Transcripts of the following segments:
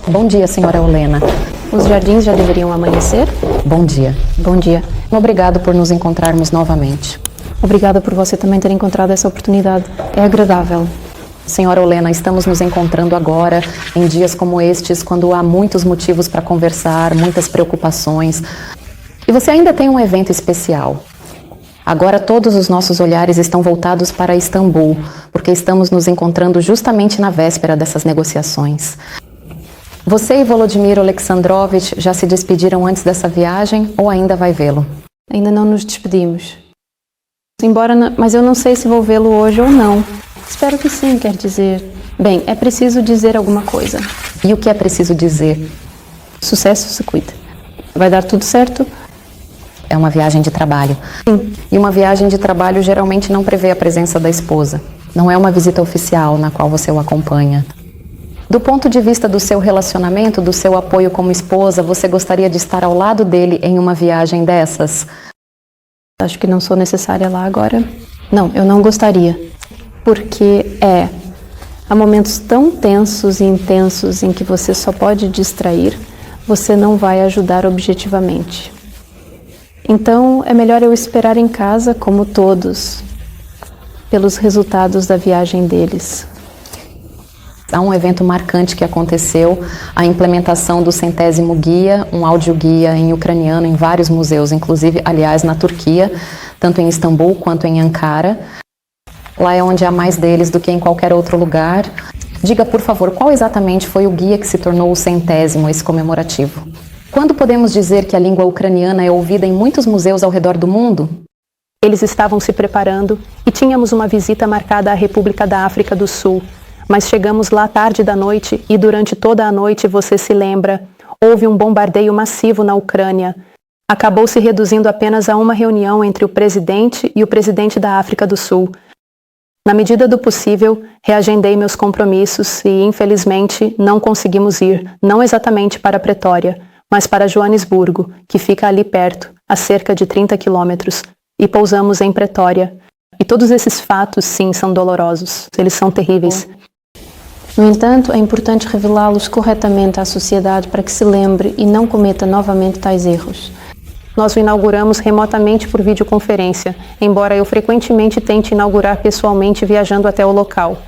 Bom dia, senhora Olena. Os jardins já deveriam amanhecer? Bom dia. Bom dia. Obrigado por nos encontrarmos novamente. Obrigada por você também ter encontrado essa oportunidade. É agradável. Senhora Olena, estamos nos encontrando agora, em dias como estes, quando há muitos motivos para conversar, muitas preocupações. E você ainda tem um evento especial. Agora todos os nossos olhares estão voltados para Istambul, porque estamos nos encontrando justamente na véspera dessas negociações. Você e Volodymyr Alexandrovich já se despediram antes dessa viagem ou ainda vai vê-lo? Ainda não nos despedimos. Mas eu não sei se vou vê-lo hoje ou não. Espero que sim, quer dizer. Bem, é preciso dizer alguma coisa. E o que é preciso dizer? Sucesso se cuida. Vai dar tudo certo? É uma viagem de trabalho. Sim. E uma viagem de trabalho geralmente não prevê a presença da esposa. Não é uma visita oficial na qual você o acompanha. Do ponto de vista do seu relacionamento, do seu apoio como esposa, você gostaria de estar ao lado dele em uma viagem dessas? Acho que não sou necessária lá agora. Não, eu não gostaria. Porque há momentos tão tensos e intensos em que você só pode distrair, você não vai ajudar objetivamente. Então, é melhor eu esperar em casa, como todos, pelos resultados da viagem deles. Há um evento marcante que aconteceu, a implementação do 100º guia, um audioguia em ucraniano em vários museus, inclusive, aliás, na Turquia, tanto em Istambul quanto em Ankara. Lá é onde há mais deles do que em qualquer outro lugar. Diga, por favor, qual exatamente foi o guia que se tornou o 100º, esse comemorativo? Quando podemos dizer que a língua ucraniana é ouvida em muitos museus ao redor do mundo? Eles estavam se preparando e tínhamos uma visita marcada à República da África do Sul. Mas chegamos lá tarde da noite e durante toda a noite, você se lembra, houve um bombardeio massivo na Ucrânia. Acabou se reduzindo apenas a uma reunião entre o presidente e o presidente da África do Sul. Na medida do possível, reagendei meus compromissos e, infelizmente, não conseguimos ir, não exatamente para Pretória, mas para Joanesburgo, que fica ali perto, a cerca de 30 quilômetros, e pousamos em Pretória. E todos esses fatos, sim, são dolorosos, eles são terríveis. No entanto, é importante revelá-los corretamente à sociedade para que se lembre e não cometa novamente tais erros. Nós o inauguramos remotamente por videoconferência, embora eu frequentemente tente inaugurar pessoalmente viajando até o local.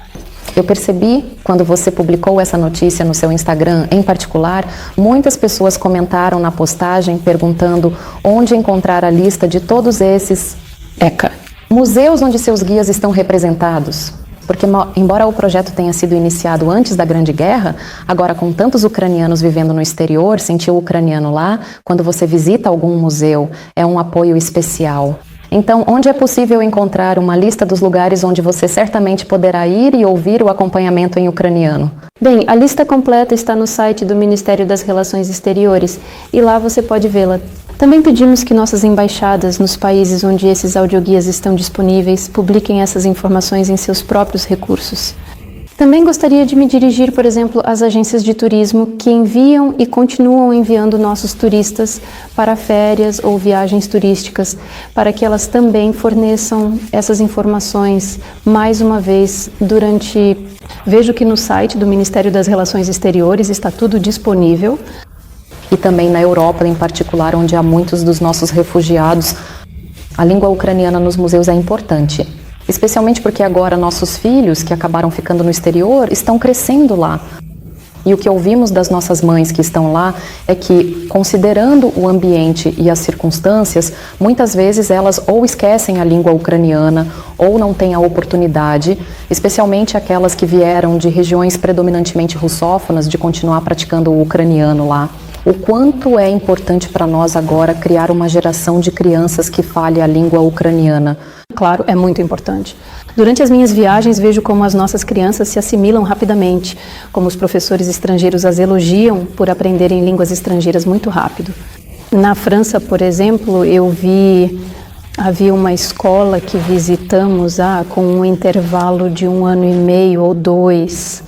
Eu percebi, quando você publicou essa notícia no seu Instagram, em particular, muitas pessoas comentaram na postagem perguntando onde encontrar a lista de todos esses museus onde seus guias estão representados. Porque, embora o projeto tenha sido iniciado antes da Grande Guerra, agora com tantos ucranianos vivendo no exterior, sentir o ucraniano lá, quando você visita algum museu, é um apoio especial. Então, onde é possível encontrar uma lista dos lugares onde você certamente poderá ir e ouvir o acompanhamento em ucraniano? Bem, a lista completa está no site do Ministério das Relações Exteriores e lá você pode vê-la. Também pedimos que nossas embaixadas nos países onde esses audioguias estão disponíveis publiquem essas informações em seus próprios recursos. Também gostaria de me dirigir, por exemplo, às agências de turismo que enviam e continuam enviando nossos turistas para férias ou viagens turísticas, para que elas também forneçam essas informações mais uma vez Vejo que no site do Ministério das Relações Exteriores está tudo disponível. E também na Europa, em particular, onde há muitos dos nossos refugiados, a língua ucraniana nos museus é importante. Especialmente porque agora nossos filhos, que acabaram ficando no exterior, estão crescendo lá. E o que ouvimos das nossas mães que estão lá é que, considerando o ambiente e as circunstâncias, muitas vezes elas ou esquecem a língua ucraniana ou não têm a oportunidade, especialmente aquelas que vieram de regiões predominantemente russófonas, de continuar praticando o ucraniano lá. O quanto é importante para nós agora criar uma geração de crianças que fale a língua ucraniana? Claro, é muito importante. Durante as minhas viagens, vejo como as nossas crianças se assimilam rapidamente, como os professores estrangeiros as elogiam por aprenderem línguas estrangeiras muito rápido. Na França, por exemplo, havia uma escola que visitamos com um intervalo de 1 ano e meio ou 2.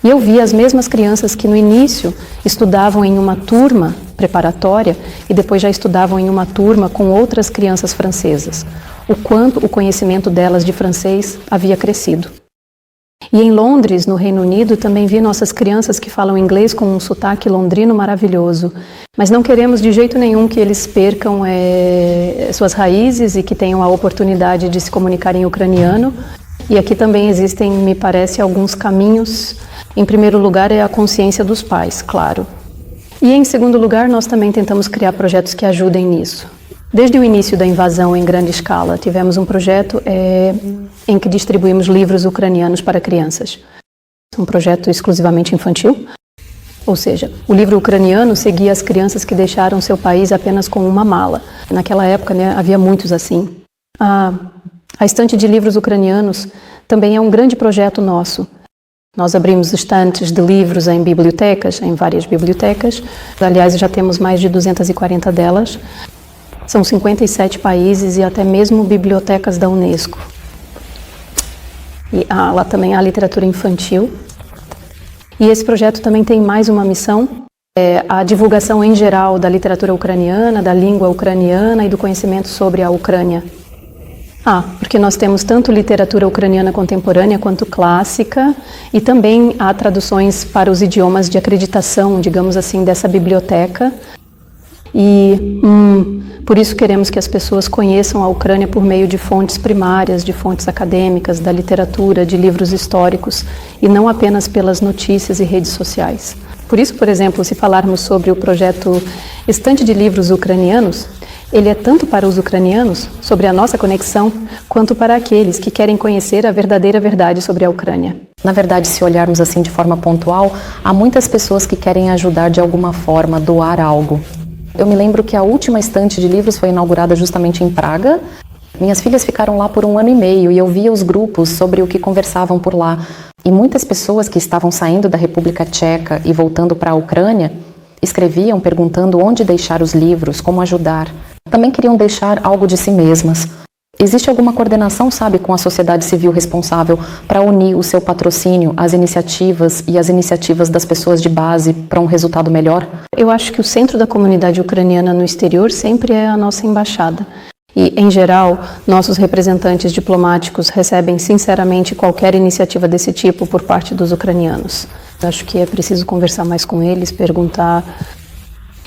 E eu vi as mesmas crianças que no início estudavam em uma turma preparatória e depois já estudavam em uma turma com outras crianças francesas. O quanto o conhecimento delas de francês havia crescido. E em Londres, no Reino Unido, também vi nossas crianças que falam inglês com um sotaque londrino maravilhoso. Mas não queremos de jeito nenhum que eles percam suas raízes e que tenham a oportunidade de se comunicar em ucraniano. E aqui também existem, me parece, alguns caminhos. Em primeiro lugar é a consciência dos pais, claro. E em segundo lugar, nós também tentamos criar projetos que ajudem nisso. Desde o início da invasão em grande escala, tivemos um projeto em que distribuímos livros ucranianos para crianças. Um projeto exclusivamente infantil. Ou seja, o livro ucraniano seguia as crianças que deixaram seu país apenas com uma mala. Naquela época, né, havia muitos assim. A estante de livros ucranianos também é um grande projeto nosso. Nós abrimos estantes de livros em bibliotecas, em várias bibliotecas. Aliás, já temos mais de 240 delas. São 57 países e até mesmo bibliotecas da Unesco. E lá também há literatura infantil. E esse projeto também tem mais uma missão, a divulgação em geral da literatura ucraniana, da língua ucraniana e do conhecimento sobre a Ucrânia. Porque nós temos tanto literatura ucraniana contemporânea quanto clássica e também há traduções para os idiomas de acreditação, digamos assim, dessa biblioteca. E por isso queremos que as pessoas conheçam a Ucrânia por meio de fontes primárias, de fontes acadêmicas, da literatura, de livros históricos, e não apenas pelas notícias e redes sociais. Por isso, por exemplo, se falarmos sobre o projeto Estante de Livros Ucranianos, ele é tanto para os ucranianos, sobre a nossa conexão, quanto para aqueles que querem conhecer a verdadeira verdade sobre a Ucrânia. Na verdade, se olharmos assim de forma pontual, há muitas pessoas que querem ajudar de alguma forma, doar algo. Eu me lembro que a última estante de livros foi inaugurada justamente em Praga. Minhas filhas ficaram lá por 1 ano e meio e eu via os grupos sobre o que conversavam por lá. E muitas pessoas que estavam saindo da República Tcheca e voltando para a Ucrânia escreviam perguntando onde deixar os livros, como ajudar. Também queriam deixar algo de si mesmas. Existe alguma coordenação, sabe, com a sociedade civil responsável para unir o seu patrocínio às iniciativas e as iniciativas das pessoas de base para um resultado melhor? Eu acho que o centro da comunidade ucraniana no exterior sempre é a nossa embaixada. E, em geral, nossos representantes diplomáticos recebem sinceramente qualquer iniciativa desse tipo por parte dos ucranianos. Acho que é preciso conversar mais com eles, perguntar.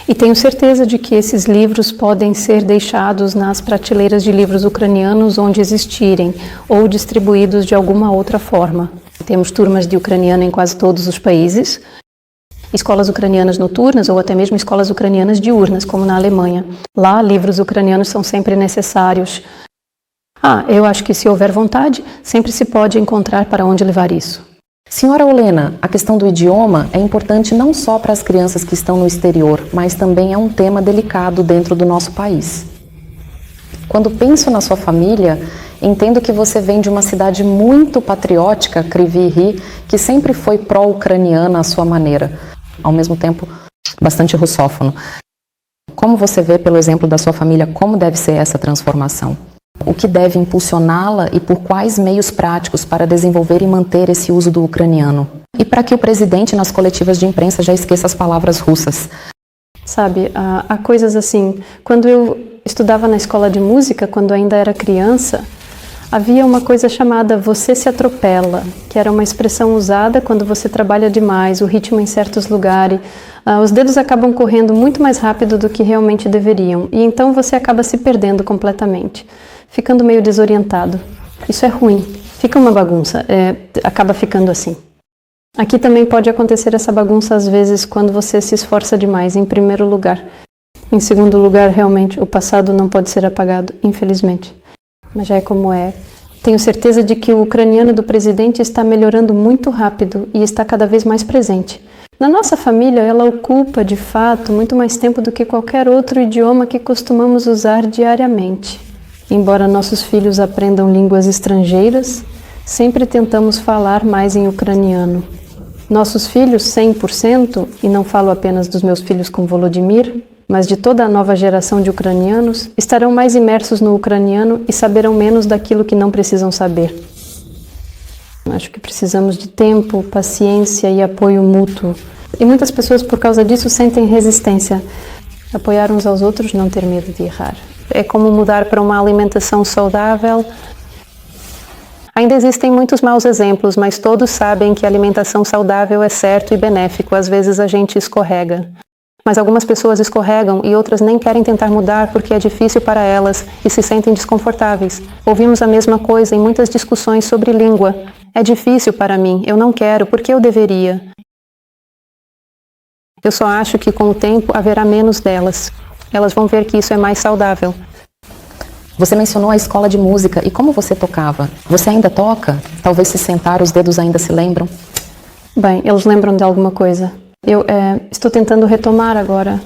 E tenho certeza de que esses livros podem ser deixados nas prateleiras de livros ucranianos onde existirem, ou distribuídos de alguma outra forma. Temos turmas de ucraniano em quase todos os países, escolas ucranianas noturnas ou até mesmo escolas ucranianas diurnas, como na Alemanha. Lá, livros ucranianos são sempre necessários. Eu acho que se houver vontade, sempre se pode encontrar para onde levar isso. Senhora Olena, a questão do idioma é importante não só para as crianças que estão no exterior, mas também é um tema delicado dentro do nosso país. Quando penso na sua família, entendo que você vem de uma cidade muito patriótica, Kryvyi Rih, que sempre foi pró-ucraniana à sua maneira, ao mesmo tempo bastante russófono. Como você vê, pelo exemplo da sua família, como deve ser essa transformação? O que deve impulsioná-la e por quais meios práticos para desenvolver e manter esse uso do ucraniano? E para que o presidente, nas coletivas de imprensa, já esqueça as palavras russas? Sabe, há coisas assim. Quando eu estudava na escola de música, quando ainda era criança, havia uma coisa chamada "você se atropela", que era uma expressão usada quando você trabalha demais, o ritmo em certos lugares. Os dedos acabam correndo muito mais rápido do que realmente deveriam, e então você acaba se perdendo completamente, ficando meio desorientado. Isso é ruim, fica uma bagunça, acaba ficando assim. Aqui também pode acontecer essa bagunça às vezes quando você se esforça demais, em primeiro lugar. Em segundo lugar, realmente, o passado não pode ser apagado, infelizmente. Mas já é como é. Tenho certeza de que o ucraniano do presidente está melhorando muito rápido e está cada vez mais presente. Na nossa família, ela ocupa, de fato, muito mais tempo do que qualquer outro idioma que costumamos usar diariamente. Embora nossos filhos aprendam línguas estrangeiras, sempre tentamos falar mais em ucraniano. Nossos filhos, 100%, e não falo apenas dos meus filhos com Volodymyr, mas de toda a nova geração de ucranianos, estarão mais imersos no ucraniano e saberão menos daquilo que não precisam saber. Acho que precisamos de tempo, paciência e apoio mútuo. E muitas pessoas, por causa disso, sentem resistência. Apoiar uns aos outros, não ter medo de errar. É como mudar para uma alimentação saudável. Ainda existem muitos maus exemplos, mas todos sabem que a alimentação saudável é certo e benéfico. Às vezes a gente escorrega. Mas algumas pessoas escorregam e outras nem querem tentar mudar porque é difícil para elas e se sentem desconfortáveis. Ouvimos a mesma coisa em muitas discussões sobre língua. É difícil para mim, eu não quero, porque eu deveria. Eu só acho que com o tempo haverá menos delas. Elas vão ver que isso é mais saudável. Você mencionou a escola de música e como você tocava. Você ainda toca? Talvez se sentar, os dedos ainda se lembram? Bem, eles lembram de alguma coisa. Eu estou tentando retomar agora.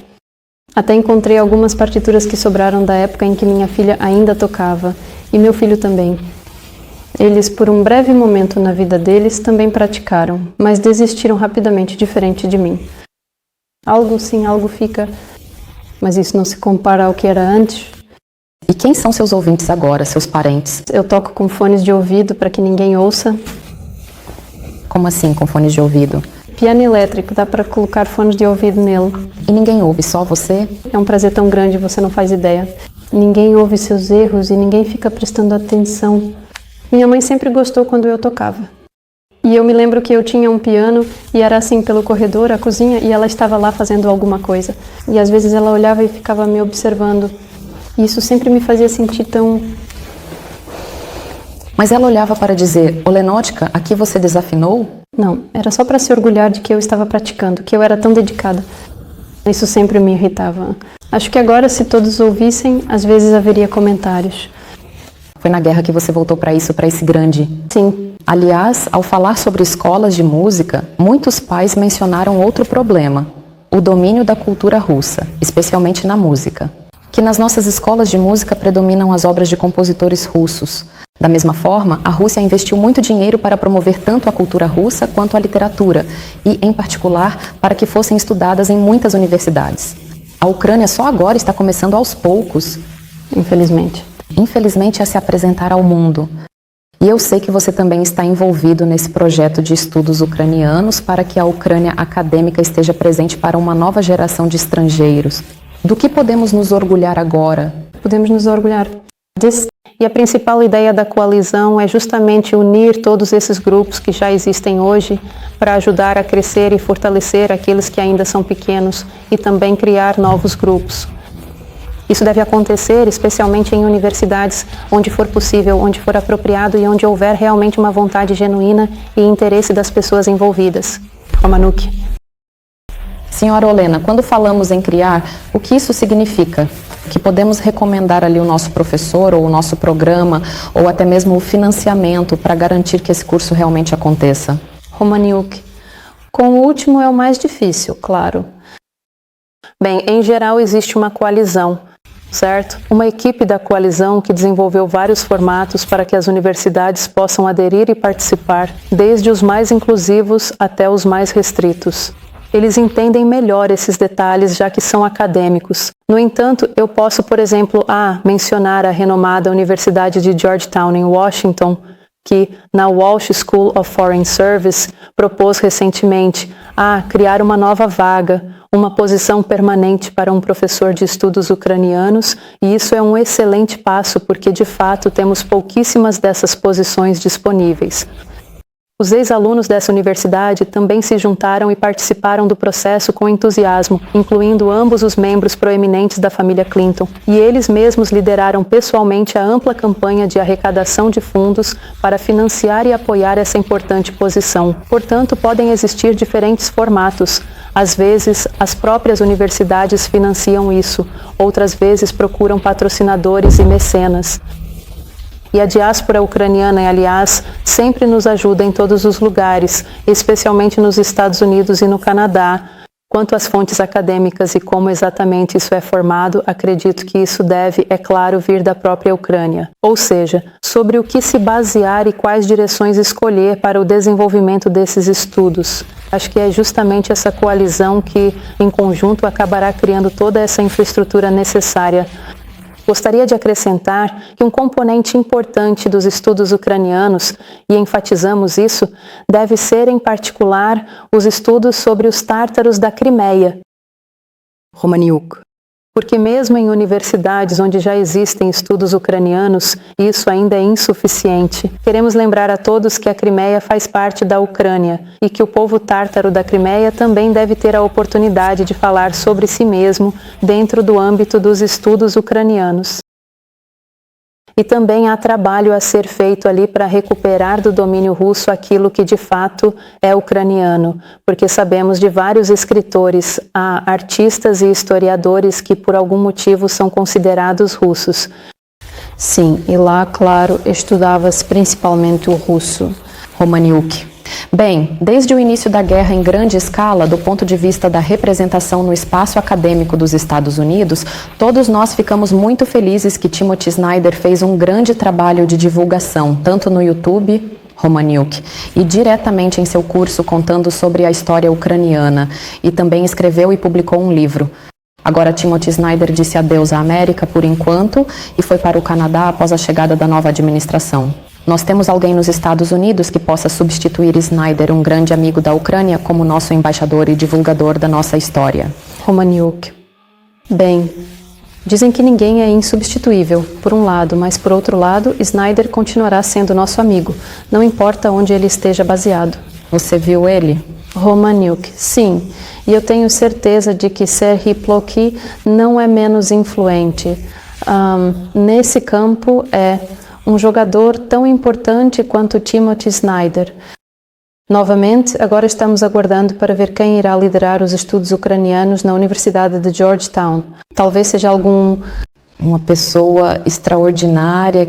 Até encontrei algumas partituras que sobraram da época em que minha filha ainda tocava. E meu filho também. Eles, por um breve momento na vida deles, também praticaram, mas desistiram rapidamente, diferente de mim. Algo sim, algo fica, mas isso não se compara ao que era antes. E quem são seus ouvintes agora, seus parentes? Eu toco com fones de ouvido para que ninguém ouça. Como assim, com fones de ouvido? Piano elétrico, dá para colocar fones de ouvido nele. E ninguém ouve, só você? É um prazer tão grande, você não faz ideia. Ninguém ouve seus erros e ninguém fica prestando atenção. Minha mãe sempre gostou quando eu tocava. E eu me lembro que eu tinha um piano e era assim pelo corredor, a cozinha, e ela estava lá fazendo alguma coisa. E às vezes ela olhava e ficava me observando. E isso sempre me fazia sentir tão... Mas ela olhava para dizer, Olenótica, aqui você desafinou? Não, era só para se orgulhar de que eu estava praticando, que eu era tão dedicada. Isso sempre me irritava. Acho que agora, se todos ouvissem, às vezes haveria comentários. Foi na guerra que você voltou para isso, para esse grande? Sim. Aliás, ao falar sobre escolas de música, muitos pais mencionaram outro problema, o domínio da cultura russa, especialmente na música. Que nas nossas escolas de música predominam as obras de compositores russos. Da mesma forma, a Rússia investiu muito dinheiro para promover tanto a cultura russa quanto a literatura, e, em particular, para que fossem estudadas em muitas universidades. A Ucrânia só agora está começando aos poucos, infelizmente, a se apresentar ao mundo. E eu sei que você também está envolvido nesse projeto de estudos ucranianos para que a Ucrânia acadêmica esteja presente para uma nova geração de estrangeiros. Do que podemos nos orgulhar agora? Podemos nos orgulhar disso. E a principal ideia da coalizão é justamente unir todos esses grupos que já existem hoje para ajudar a crescer e fortalecer aqueles que ainda são pequenos e também criar novos grupos. Isso deve acontecer especialmente em universidades, onde for possível, onde for apropriado e onde houver realmente uma vontade genuína e interesse das pessoas envolvidas. Romanuk. Senhora Olena, quando falamos em criar, o que isso significa? Que podemos recomendar ali o nosso professor ou o nosso programa ou até mesmo o financiamento para garantir que esse curso realmente aconteça? Romaniuk. Com o último é o mais difícil, claro. Bem, em geral existe uma coalizão, certo? Uma equipe da coalizão que desenvolveu vários formatos para que as universidades possam aderir e participar, desde os mais inclusivos até os mais restritos. Eles entendem melhor esses detalhes, já que são acadêmicos. No entanto, eu posso, por exemplo, mencionar a renomada Universidade de Georgetown, em Washington, que, na Walsh School of Foreign Service, propôs recentemente criar uma nova vaga, uma posição permanente para um professor de estudos ucranianos, e isso é um excelente passo, porque, de fato, temos pouquíssimas dessas posições disponíveis. Os ex-alunos dessa universidade também se juntaram e participaram do processo com entusiasmo, incluindo ambos os membros proeminentes da família Clinton, e eles mesmos lideraram pessoalmente a ampla campanha de arrecadação de fundos para financiar e apoiar essa importante posição. Portanto, podem existir diferentes formatos. Às vezes, as próprias universidades financiam isso, outras vezes procuram patrocinadores e mecenas. E a diáspora ucraniana, aliás, sempre nos ajuda em todos os lugares, especialmente nos Estados Unidos e no Canadá. Quanto às fontes acadêmicas e como exatamente isso é formado, acredito que isso deve, é claro, vir da própria Ucrânia. Ou seja, sobre o que se basear e quais direções escolher para o desenvolvimento desses estudos. Acho que é justamente essa coalizão que, em conjunto, acabará criando toda essa infraestrutura necessária. Gostaria de acrescentar que um componente importante dos estudos ucranianos, e enfatizamos isso, deve ser, em particular, os estudos sobre os tártaros da Crimeia. Romaniuk. Porque mesmo em universidades onde já existem estudos ucranianos, isso ainda é insuficiente. Queremos lembrar a todos que a Crimeia faz parte da Ucrânia e que o povo tártaro da Crimeia também deve ter a oportunidade de falar sobre si mesmo dentro do âmbito dos estudos ucranianos. E também há trabalho a ser feito ali para recuperar do domínio russo aquilo que de fato é ucraniano, porque sabemos de vários escritores, artistas e historiadores que por algum motivo são considerados russos. Sim, e lá, claro, estudava-se principalmente o russo. Romaniuk. Bem, desde o início da guerra em grande escala, do ponto de vista da representação no espaço acadêmico dos Estados Unidos, todos nós ficamos muito felizes que Timothy Snyder fez um grande trabalho de divulgação, tanto no YouTube, Romaniuk, e diretamente em seu curso contando sobre a história ucraniana, e também escreveu e publicou um livro. Agora Timothy Snyder disse adeus à América por enquanto e foi para o Canadá após a chegada da nova administração. Nós temos alguém nos Estados Unidos que possa substituir Snyder, um grande amigo da Ucrânia, como nosso embaixador e divulgador da nossa história. Romaniuk. Bem, dizem que ninguém é insubstituível, por um lado, mas por outro lado, Snyder continuará sendo nosso amigo, não importa onde ele esteja baseado. Você viu ele? Romaniuk, sim, e eu tenho certeza de que Serhiy Plokhy não é menos influente. Nesse campo é um jogador tão importante quanto Timothy Snyder. Novamente, agora estamos aguardando para ver quem irá liderar os estudos ucranianos na Universidade de Georgetown. Talvez seja uma pessoa extraordinária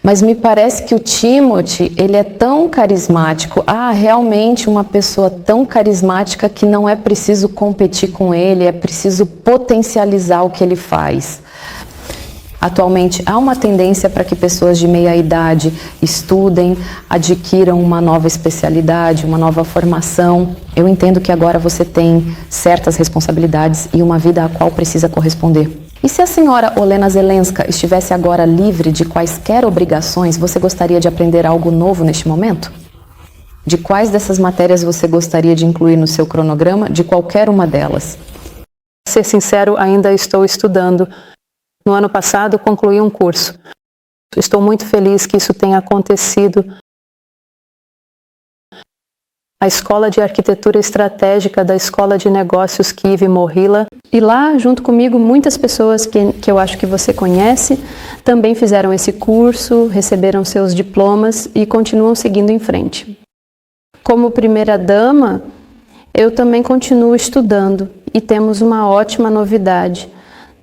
mas me parece que o Timothy, ele é tão carismático. Realmente uma pessoa tão carismática que não é preciso competir com ele, é preciso potencializar o que ele faz. Atualmente, há uma tendência para que pessoas de meia idade estudem, adquiram uma nova especialidade, uma nova formação. Eu entendo que agora você tem certas responsabilidades e uma vida à qual precisa corresponder. E se a senhora Olena Zelenska estivesse agora livre de quaisquer obrigações, você gostaria de aprender algo novo neste momento? De quais dessas matérias você gostaria de incluir no seu cronograma? De qualquer uma delas? Para ser sincero, ainda estou estudando. No ano passado, concluí um curso. Estou muito feliz que isso tenha acontecido. A Escola de Arquitetura Estratégica da Escola de Negócios Kyiv Mohyla. E lá, junto comigo, muitas pessoas que eu acho que você conhece, também fizeram esse curso, receberam seus diplomas e continuam seguindo em frente. Como primeira-dama, eu também continuo estudando e temos uma ótima novidade.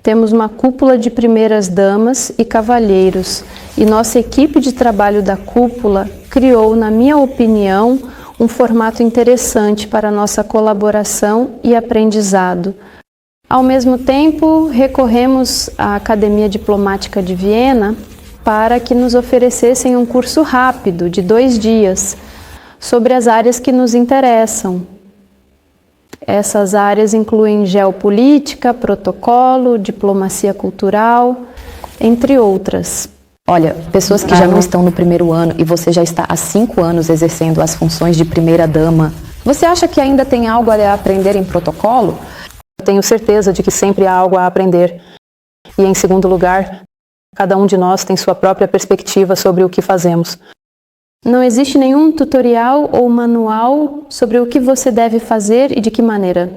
Temos uma cúpula de primeiras damas e cavalheiros e nossa equipe de trabalho da cúpula criou, na minha opinião, um formato interessante para nossa colaboração e aprendizado. Ao mesmo tempo, recorremos à Academia Diplomática de Viena para que nos oferecessem um curso rápido, de 2 dias, sobre as áreas que nos interessam. Essas áreas incluem geopolítica, protocolo, diplomacia cultural, entre outras. Olha, pessoas que já não estão no primeiro ano e você já está há 5 anos exercendo as funções de primeira-dama, você acha que ainda tem algo a aprender em protocolo? Eu tenho certeza de que sempre há algo a aprender. E, em segundo lugar, cada um de nós tem sua própria perspectiva sobre o que fazemos. Não existe nenhum tutorial ou manual sobre o que você deve fazer e de que maneira.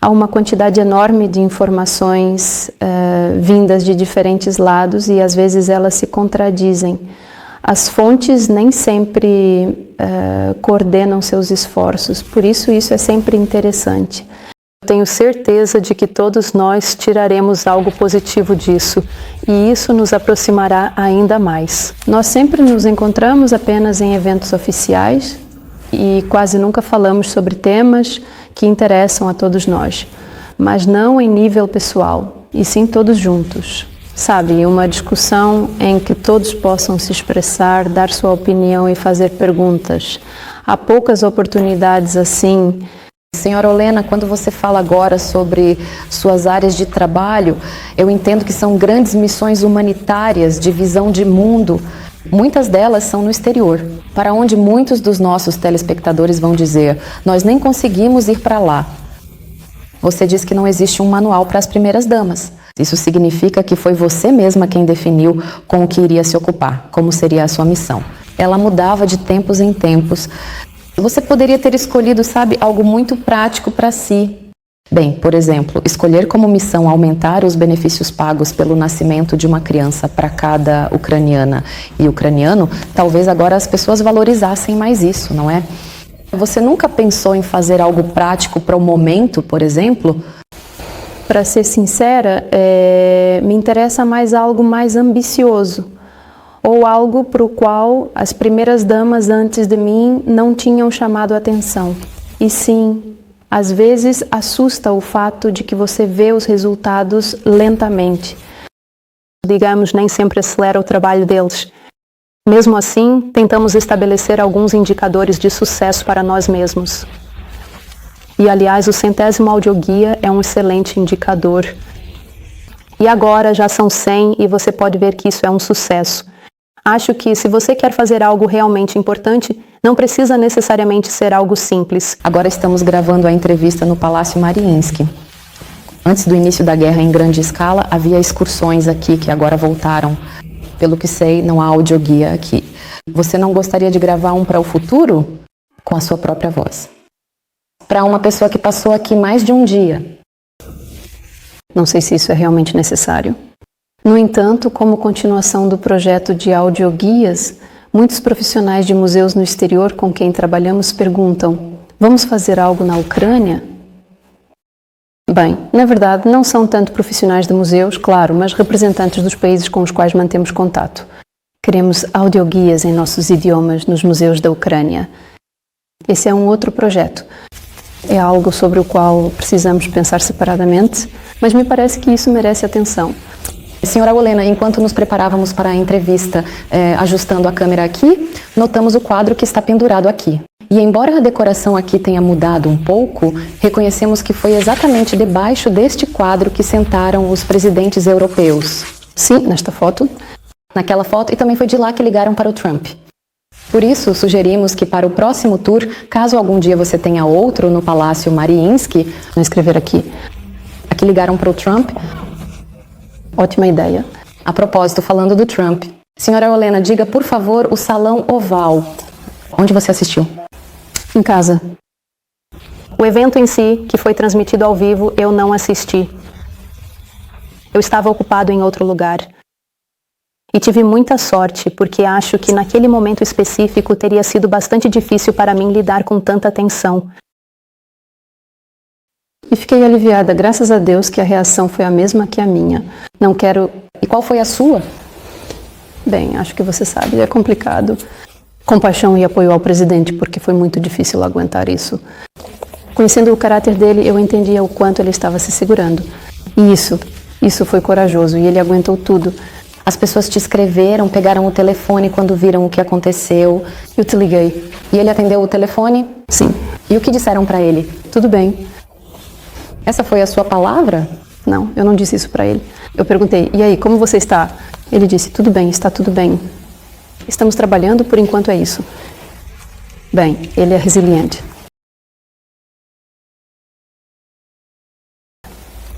Há uma quantidade enorme de informações vindas de diferentes lados e às vezes elas se contradizem. As fontes nem sempre coordenam seus esforços, por isso é sempre interessante. Tenho certeza de que todos nós tiraremos algo positivo disso e isso nos aproximará ainda mais. Nós sempre nos encontramos apenas em eventos oficiais e quase nunca falamos sobre temas que interessam a todos nós, mas não em nível pessoal, e sim todos juntos. Sabe, uma discussão em que todos possam se expressar, dar sua opinião e fazer perguntas. Há poucas oportunidades assim. Senhora Olena, quando você fala agora sobre suas áreas de trabalho, eu entendo que são grandes missões humanitárias de visão de mundo. Muitas delas são no exterior, para onde muitos dos nossos telespectadores vão dizer: nós nem conseguimos ir para lá. Você diz que não existe um manual para as primeiras damas. Isso significa que foi você mesma quem definiu com o que iria se ocupar, como seria a sua missão. Ela mudava de tempos em tempos. Você poderia ter escolhido, sabe, algo muito prático para si. Bem, por exemplo, escolher como missão aumentar os benefícios pagos pelo nascimento de uma criança para cada ucraniana e ucraniano, talvez agora as pessoas valorizassem mais isso, não é? Você nunca pensou em fazer algo prático para o momento, por exemplo? Para ser sincera, me interessa mais algo mais ambicioso, ou algo para o qual as primeiras damas antes de mim não tinham chamado atenção. E sim, às vezes assusta o fato de que você vê os resultados lentamente. Digamos, nem sempre acelera o trabalho deles. Mesmo assim, tentamos estabelecer alguns indicadores de sucesso para nós mesmos. E, aliás, o 100º audioguia é um excelente indicador. E agora já são 100 e você pode ver que isso é um sucesso. Acho que se você quer fazer algo realmente importante, não precisa necessariamente ser algo simples. Agora estamos gravando a entrevista no Palácio Mariinsky. Antes do início da guerra em grande escala, havia excursões aqui que agora voltaram. Pelo que sei, não há audioguia aqui. Você não gostaria de gravar um para o futuro? Com a sua própria voz. Para uma pessoa que passou aqui mais de um dia. Não sei se isso é realmente necessário. No entanto, como continuação do projeto de audioguias, muitos profissionais de museus no exterior com quem trabalhamos perguntam: vamos fazer algo na Ucrânia? Bem, na verdade, não são tanto profissionais de museus, claro, mas representantes dos países com os quais mantemos contato. Queremos audioguias em nossos idiomas nos museus da Ucrânia. Esse é um outro projeto. É algo sobre o qual precisamos pensar separadamente, mas me parece que isso merece atenção. Senhora Olena, enquanto nos preparávamos para a entrevista, ajustando a câmera aqui, notamos o quadro que está pendurado aqui. E embora a decoração aqui tenha mudado um pouco, reconhecemos que foi exatamente debaixo deste quadro que sentaram os presidentes europeus. Sim, nesta foto. Naquela foto, e também foi de lá que ligaram para o Trump. Por isso, sugerimos que para o próximo tour, caso algum dia você tenha outro no Palácio Mariinsky, vou escrever aqui. Aqui ligaram para o Trump. Ótima ideia. A propósito, falando do Trump, senhora Olena, diga, por favor, o Salão Oval. Onde você assistiu? Em casa. O evento em si, que foi transmitido ao vivo, eu não assisti. Eu estava ocupado em outro lugar. E tive muita sorte, porque acho que naquele momento específico teria sido bastante difícil para mim lidar com tanta tensão. E fiquei aliviada, graças a Deus, que a reação foi a mesma que a minha. Não quero... E qual foi a sua? Bem, acho que você sabe, é complicado. Compaixão e apoio ao presidente, porque foi muito difícil aguentar isso. Conhecendo o caráter dele, eu entendia o quanto ele estava se segurando. E isso foi corajoso, e ele aguentou tudo. As pessoas te escreveram, pegaram o telefone quando viram o que aconteceu. Eu te liguei. E ele atendeu o telefone? Sim. E o que disseram para ele? Tudo bem. Essa foi a sua palavra? Não, eu não disse isso para ele. Eu perguntei, e aí, como você está? Ele disse, tudo bem, está tudo bem. Estamos trabalhando, por enquanto é isso. Bem, ele é resiliente.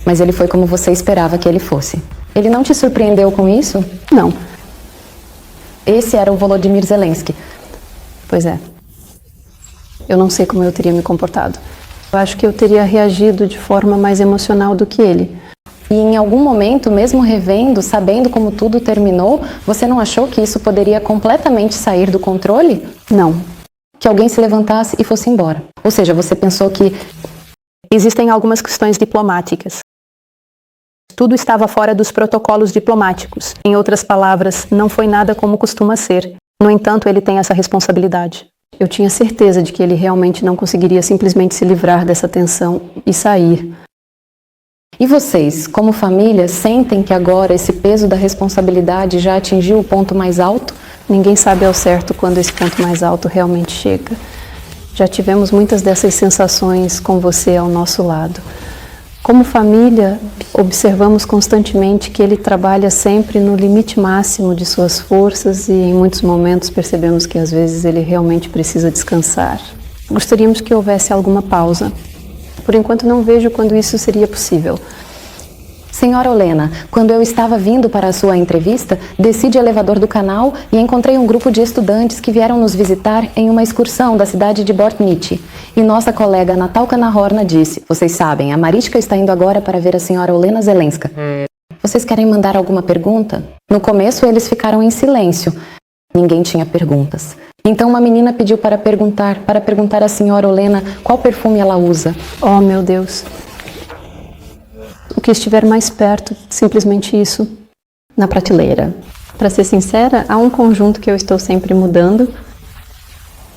Mas ele foi como você esperava que ele fosse. Ele não te surpreendeu com isso? Não. Esse era o Volodymyr Zelensky. Pois é. Eu não sei como eu teria me comportado. Eu acho que eu teria reagido de forma mais emocional do que ele. E em algum momento, mesmo revendo, sabendo como tudo terminou, você não achou que isso poderia completamente sair do controle? Não. Que alguém se levantasse e fosse embora. Ou seja, você pensou que... Existem algumas questões diplomáticas. Tudo estava fora dos protocolos diplomáticos. Em outras palavras, não foi nada como costuma ser. No entanto, ele tem essa responsabilidade. Eu tinha certeza de que ele realmente não conseguiria simplesmente se livrar dessa tensão e sair. E vocês, como família, sentem que agora esse peso da responsabilidade já atingiu o ponto mais alto? Ninguém sabe ao certo quando esse ponto mais alto realmente chega. Já tivemos muitas dessas sensações com você ao nosso lado. Como família, observamos constantemente que ele trabalha sempre no limite máximo de suas forças e em muitos momentos percebemos que às vezes ele realmente precisa descansar. Gostaríamos que houvesse alguma pausa. Por enquanto não vejo quando isso seria possível. Senhora Olena, quando eu estava vindo para a sua entrevista, desci de elevador do canal e encontrei um grupo de estudantes que vieram nos visitar em uma excursão da cidade de Bortnici. E nossa colega Natalka Nahorna disse: vocês sabem, a Mariska está indo agora para ver a senhora Olena Zelenska. Vocês querem mandar alguma pergunta? No começo eles ficaram em silêncio. Ninguém tinha perguntas. Então uma menina pediu para perguntar à senhora Olena qual perfume ela usa. Oh, meu Deus. O que estiver mais perto, simplesmente isso, na prateleira. Para ser sincera, há um conjunto que eu estou sempre mudando.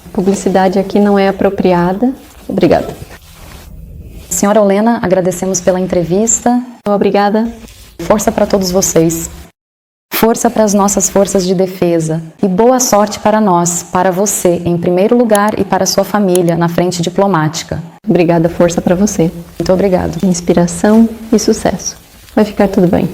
A publicidade aqui não é apropriada. Obrigada. Senhora Olena, agradecemos pela entrevista. Obrigada. Força para todos vocês. Força para as nossas forças de defesa. E boa sorte para nós, para você, em primeiro lugar, e para sua família, na frente diplomática. Obrigada, força para você. Muito obrigado. Inspiração e sucesso. Vai ficar tudo bem.